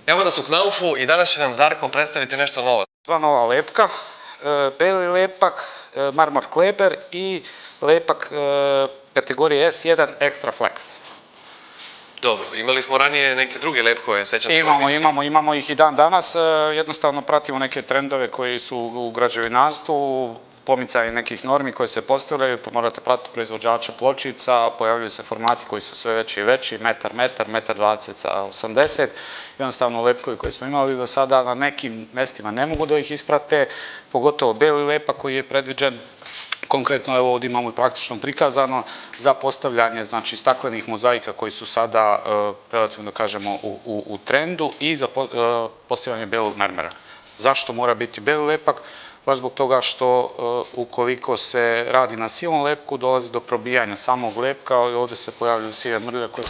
Evo nas u Knaufu i danas će nam Darko predstaviti nešto novo. Dva nova lepka, beli lepak, marmor kleber i lepak kategorije S1 Extra Flex. Dobro, imali smo ranije neke druge lepkove, sećam se. Imamo ih i dan danas, jednostavno pratimo neke trendove koji su u građevinarstvu, pomicanje nekih normi koje se postavljaju, pa morate pratiti proizvođača pločica, pojavljuju se formati koji su sve veći i veći, metar, 1,20 sa 80, jednostavno lepkovi koje smo imali do sada na nekim mestima ne mogu da ih isprate, pogotovo beli lepak koji je predviđen. Konkretno, evo ovdje imamo i praktično prikazano za postavljanje, znači, staklenih mozaika koji su sada, relativno da kažemo, u trendu i za postavljanje belog mermera. Zašto mora biti beli lepak? Baš zbog toga što ukoliko se radi na sivom lepku, dolazi do probijanja samog lepka, ali ovdje se pojavljaju sive mrlje koje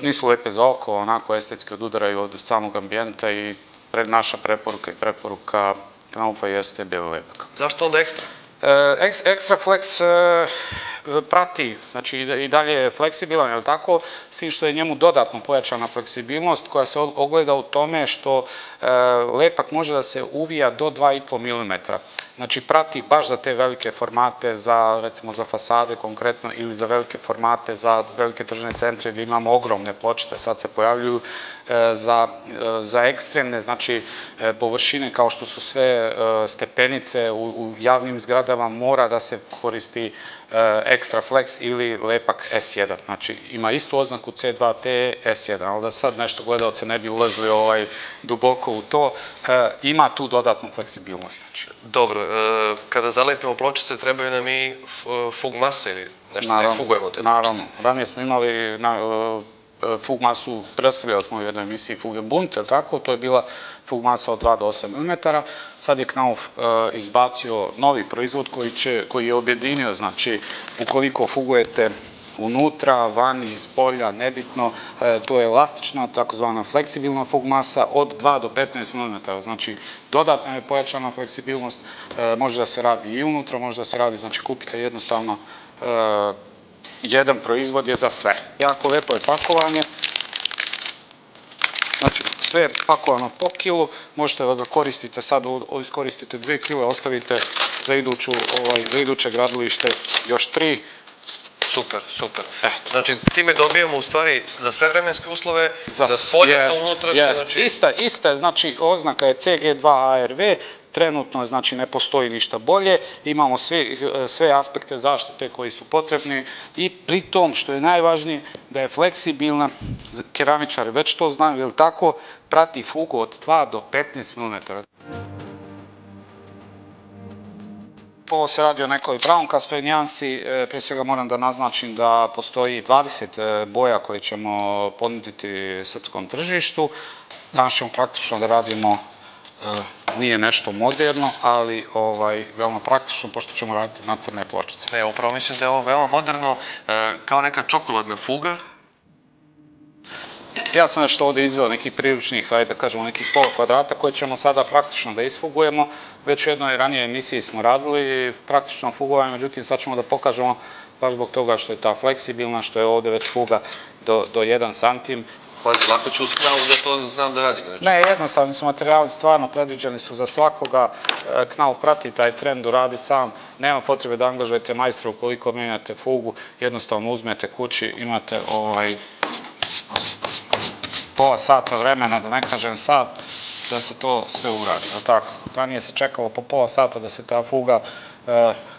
nisu lepe za oko, onako estetski odudaraju od samog ambijenta i naša preporuka i preporuka Knaufa jeste beli lepak. Zašto onda ekstra? Extra Flex prati, znači i dalje je fleksibilan, je li tako, s tim što je njemu dodatno pojačana fleksibilnost koja se ogleda u tome što lepak može da se uvija do 2,5 mm. Znači prati baš za te velike formate, recimo za fasade konkretno ili za velike formate, za velike tržne centre gdje imamo ogromne pločice, sad se pojavljuju za ekstremne, znači površine kao što su sve stepenice u javnim zgradama mora da se koristi Extra Flex ili lepak S1. Znači ima istu oznaku C2T S1, ali da sad nešto gledalce ne bi ulazili duboko u to, ima tu dodatnu fleksibilnost. Dobro, kada zalepimo pločice trebaju nam i fug mase ili nešto, ne fugujemo te pločice. Naravno, ranije smo imali fug masu, predstavljali smo u jednoj emisiji Fuge Bunt, je li tako? To je bila fug masa od 2 do 8 mm. Sad je Knauf izbacio novi proizvod koji je objedinio, znači, ukoliko fugujete unutra, vani, iz polja, nebitno, to je elastična, takozvana fleksibilna fug masa od 2 do 15 mm. Znači, dodatna je pojačana fleksibilnost, može da se radi i unutra, može da se radi, znači, kupite jednostavno jedan proizvod je za sve. Jako lepo je pakovanje. Znači, sve je pakovano po kilu, možete da ga koristite sad, iskoristite 2 kile, ostavite za iduće gradilište još 3. Super, super. Znači, time dobijemo u stvari za sve vremenske uslove, za spolje, za unutrašnje, znači... Ista, znači, oznaka je CG2ARV, trenutno, znači, ne postoji ništa bolje, imamo sve aspekte zaštite koji su potrebni i pri tom, što je najvažnije, da je fleksibilna, keramičari već to znaju, jer tako prati fugu od 2 do 15 mm. Ovo se radi o nekoj brownkastoj nijansi, prije svega moram da naznačim da postoji 20 boja koje ćemo ponuditi srpskom tržištu. Danas ćemo praktično da radimo, nije nešto moderno, ali veoma praktično, pošto ćemo raditi na crne pločice. Ne, upravo mislim da je ovo veoma moderno, kao neka čokoladna fuga. Ja sam nešto ovdje izveo nekih priručnih, ajde da kažemo nekih pola kvadrata koje ćemo sada praktično da isfugujemo. Već u jednoj ranije emisiji smo radili praktično fugovanje, međutim sad ćemo da pokažemo baš zbog toga što je ta fleksibilna, što je ovdje već fuga do 1 cm. Pazi, lako ću uspjeti da to znam da radim. Ne, jednostavni su materijali, stvarno predviđeni su za svakoga. Knauf prati taj trend, uradi sam, nema potrebe da angažujete majstra ukoliko menjate fugu, jednostavno uzmete kući, imate pola sata vremena, da ne kažem sat, da se to sve uradi, je li tako? Ranije se čekalo po pola sata da se ta fuga,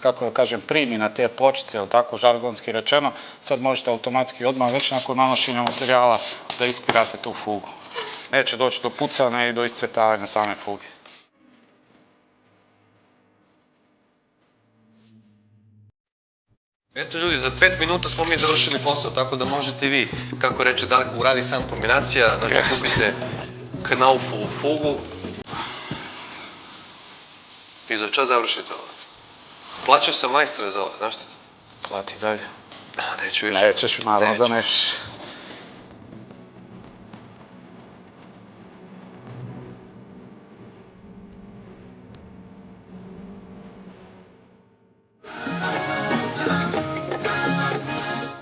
kako da kažem, primi na te pločice, je li tako, žargonski rečeno, sad možete automatski odmah već nakon nanošenja materijala da ispirate tu fugu. Neće doći do pucanja i do iscvetavanja same fuge. Eto ljudi, za 5 minuta smo mi završili posao, tako da možete i vi, kako reče Darko, uradi sam kombinacija, znači kupite Knaufovu fugu i za čas završite ovo. Plaćaš se majstore za ovo, znaš šta? Plati dalje. Neću više. Nećeš, naravno da nećeš.